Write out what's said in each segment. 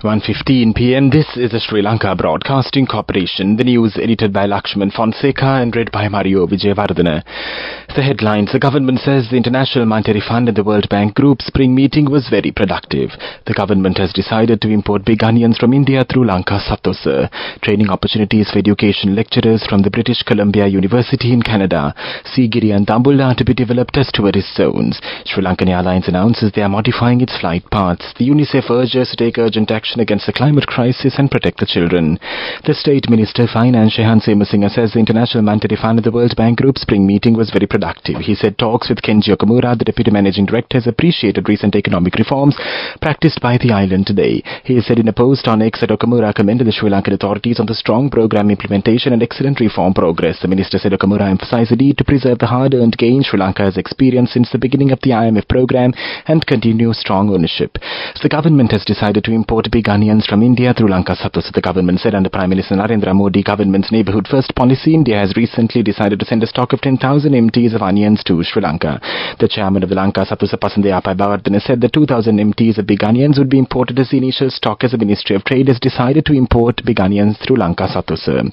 1:15 p.m. This is the Sri Lanka Broadcasting Corporation. The news edited by Lakshman Fonseca and read by Mario Vijayavardhana. The headlines: the government says the International Monetary Fund and the World Bank Group spring meeting was very productive. The government has decided to import big onions from India through Lanka Satosa. Training opportunities for education lecturers from the British Columbia University in Canada. Sigiri and Dambulla to be developed as tourist zones. Sri Lankan Airlines announces they are modifying its flight paths. The UNICEF urges to take urgent action against the climate crisis and protect the children. The State Minister Finance Shehan Semasinga says the International Monetary Fund and the World Bank Group spring meeting was very productive. He said talks with Kenji Okamura, the Deputy Managing Director, has appreciated recent economic reforms practiced by the island today. He said in a post on X that Okamura commended the Sri Lankan authorities on the strong program implementation and excellent reform progress. The minister said Okamura emphasized the need to preserve the hard-earned gains Sri Lanka has experienced since the beginning of the IMF program and continue strong ownership. The government has decided to import big onions from India through Lanka Satosa. The government said under Prime Minister Narendra Modi government's Neighbourhood First policy, India has recently decided to send a stock of 10,000 MTs of onions to Sri Lanka. The chairman of the Lanka Satosa, Pasandeya Pabavardhana, said that 2,000 MTs of big onions would be imported as the initial stock, as the Ministry of Trade has decided to import big onions through Lanka Satosa.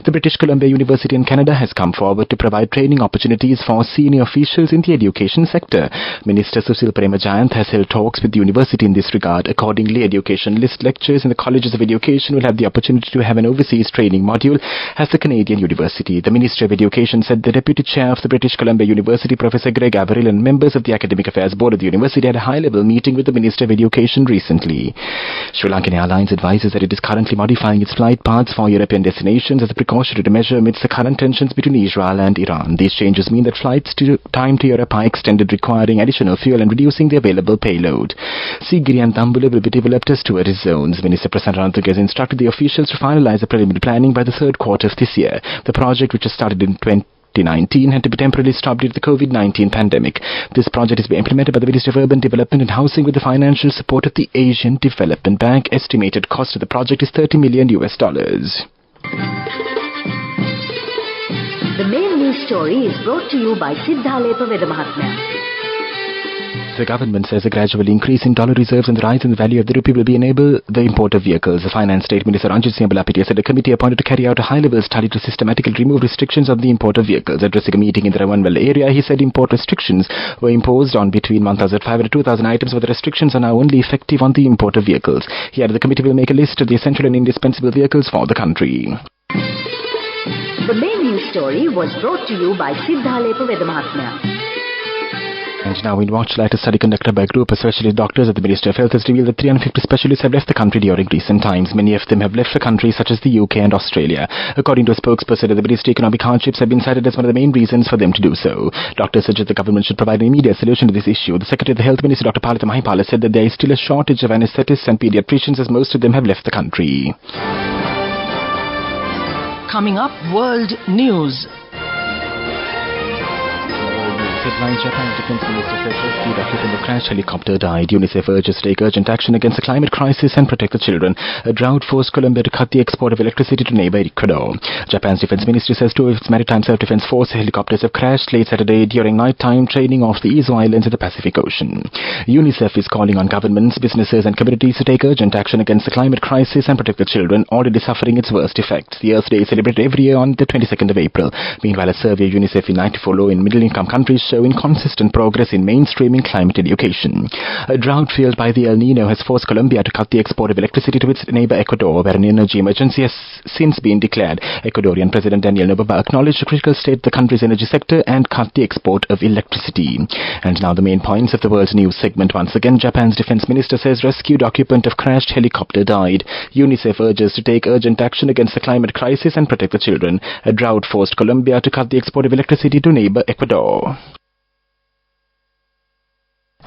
The British Columbia University in Canada has come forward to provide training opportunities for senior officials in the education sector. Minister Susil Premajayant has held talks with the university in this regard. Accordingly, educationalist lecturers in the colleges of education will have the opportunity to have an overseas training module as the Canadian University. The Ministry of Education said the Deputy Chair of the British Columbia University, Professor Greg Averill, and members of the Academic Affairs Board of the University had a high-level meeting with the Minister of Education recently. Sri Lankan Airlines advises that it is currently modifying its flight paths for European destinations as a precautionary measure amidst the current tensions between Israel and Iran. These changes mean that flights time to Europe are extended, requiring additional fuel and reducing the available payload. Sigiri and Dambulla will be developed as tourist zones. Minister Prasanna Rantuge has instructed the officials to finalize the preliminary planning by the third quarter of this year. The project, which has started in 2019, had to be temporarily stopped due to the COVID-19 pandemic. This project is being implemented by the Ministry of Urban Development and Housing with the financial support of the Asian Development Bank. Estimated cost of the project is $30 million. The main news story is brought to you by Sinhala Vedamahatmya. The government says a gradual increase in dollar reserves and the rise in the value of the rupee will enable the import of vehicles. The Finance State Minister Ranjit Singh Balapitia said a committee appointed to carry out a high-level study to systematically remove restrictions on the import of vehicles. Addressing a meeting in the Ravanwala area, he said import restrictions were imposed on between 1,500 and 2,000 items, but the restrictions are now only effective on the import of vehicles. He added the committee will make a list of the essential and indispensable vehicles for the country. The main news story was brought to you by Sinhala Vedamahatmya. And now in watch, a study conducted by a group of specialist doctors at the Ministry of Health has revealed that 350 specialists have left the country during recent times. Many of them have left the country, such as the UK and Australia. According to a spokesperson, the British economic hardships have been cited as one of the main reasons for them to do so. Doctors suggest the government should provide an immediate solution to this issue. The Secretary of the Health Ministry, Dr. Palita Mahipala, said that there is still a shortage of anaesthetists and paediatricians, as most of them have left the country. Coming up, World News. Headline: Japan's Defense Minister says rescued occupant of crash helicopter died. UNICEF urges to take urgent action against the climate crisis and protect the children. A drought forced Colombia to cut the export of electricity to neighbor Ecuador. Japan's Defense Ministry says two of its maritime self-defense force helicopters have crashed late Saturday during nighttime training off the Izo Islands in the Pacific Ocean. UNICEF is calling on governments, businesses and communities to take urgent action against the climate crisis and protect the children, already suffering its worst effects. The Earth Day is celebrated every year on the 22nd of April. Meanwhile, a survey of UNICEF in 94 low- and middle-income countries show inconsistent progress in mainstreaming climate education. A drought fueled by the El Nino has forced Colombia to cut the export of electricity to its neighbor Ecuador, where an energy emergency has since been declared. Ecuadorian President Daniel Noboa acknowledged the critical state of the country's energy sector and cut the export of electricity. And now the main points of the world's news segment once again. Japan's defense minister says rescued occupant of crashed helicopter died. UNICEF urges to take urgent action against the climate crisis and protect the children. A drought forced Colombia to cut the export of electricity to neighbor Ecuador.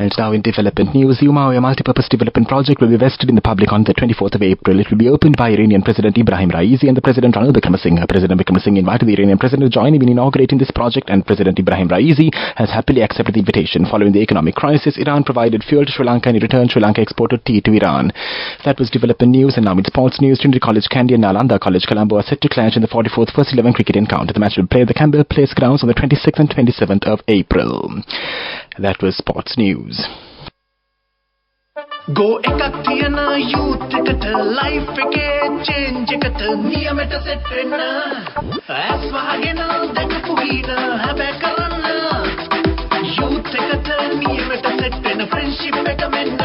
And now in development news, the Umayyad multipurpose development project will be vested in the public on the 24th of April. It will be opened by Iranian President Ibrahim Raisi and the President Ranil Wickremesinghe. President Wickremesinghe invited the Iranian President to join him in inaugurating this project, and President Ibrahim Raisi has happily accepted the invitation. Following the economic crisis, Iran provided fuel to Sri Lanka, and in return Sri Lanka exported tea to Iran. That was development news, and now in sports news, Trinity College Kandy and Nalanda College Colombo are set to clash in the 44th First 11 cricket encounter. The match will play at the Campbell Place grounds on the 26th and 27th of April. That was sports news. Go එකක් තියන youth එකට life එකේ change එකට නියමෙට set වෙන්න ඇස් වහගෙන දැකපු හින හැබැයි කරන්න youth එකට නියමෙට set වෙන friendship එක මෙන්න.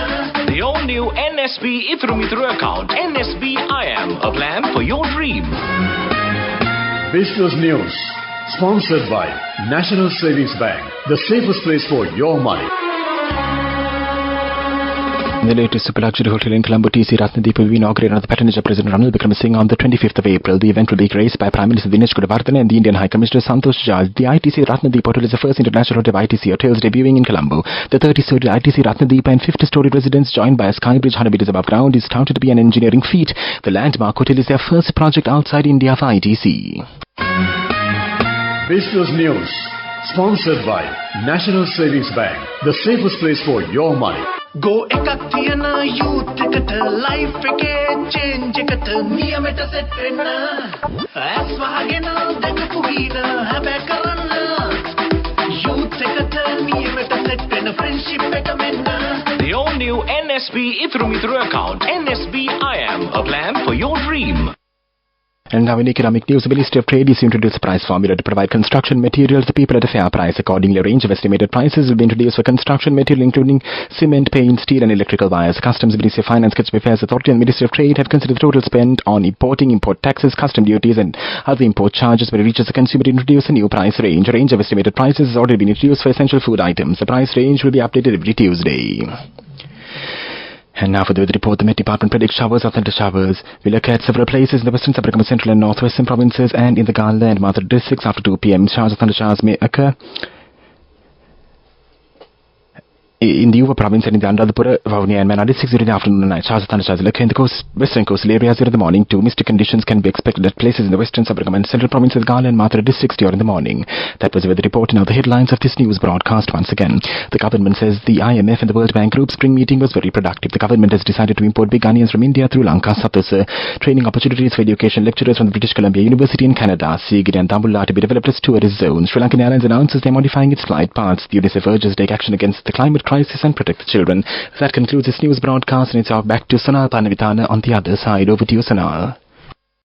The all-new NSB Ithru account. NSB IM, a plan for your dream. Business News, sponsored by National Savings Bank, the safest place for your money. The latest super luxury hotel in Colombo, TC Ratnadeep, will be inaugurated under the patronage of President Ranil Wickremesinghe on the 25th of April. The event will be graced by Prime Minister Dinesh Gunawardena and the Indian High Commissioner Santosh Jha. The ITC Ratnadeep Hotel is the first international hotel of ITC hotels debuting in Colombo. The 30-story ITC Ratnadeep and 50-story residence joined by a sky bridge 100 meters above ground is touted to be an engineering feat. The landmark hotel is their first project outside India for ITC. Business News, sponsored by National Savings Bank, the safest place for your money. Go එකක් තියන youth එකට life එකේ change එකට නියමෙට set වෙන්න ඇස් වහගෙන දැකපු හින හැබැයි කරන්න youth එකට නියමෙට set වෙන friendship එක මෙන්න. The all-new NSB Ithru account. NSB IM, a plan for your dream. And now in economic news, the Ministry of Trade is to introduce a price formula to provide construction materials to people at a fair price. Accordingly, a range of estimated prices will be introduced for construction material including cement, paint, steel and electrical wires. Customs, Ministry of Finance, Customs Affairs Authority and Ministry of Trade have considered the total spent on importing, import taxes, custom duties and other import charges when it reaches the consumer to introduce a new price range. A range of estimated prices has already been introduced for essential food items. The price range will be updated every Tuesday. And now for the weather report, the Met Department predicts showers or thunder showers. We look at several places in the western, suburban, central and northwestern provinces and in the Gala and Madhya districts after 2 p.m. Showers or thunder showers may occur in the Uva province and in the Anuradhapura, Vavuniya and Manali districts during the afternoon and night. Showers or thunder showers occur in the western coastal areas during the morning too. Misty conditions can be expected at places in the western, suburban and central provinces, Gala and Madhya districts during the morning. That was the weather report. Now the headlines of this news broadcast once again. The government says the IMF and the World Bank Group spring meeting was very productive. The government has decided to import big onions from India through Lanka, Satasa. Training opportunities for education lecturers from the British Columbia University in Canada. Sigiri and Dambulla to be developed as tourist zones. Sri Lankan Airlines announces they're modifying its flight paths. The UNICEF urges to take action against the climate crisis and protect the children. That concludes this news broadcast, and it's back to Sonal Panavitana on the other side. Over to you, Sonal.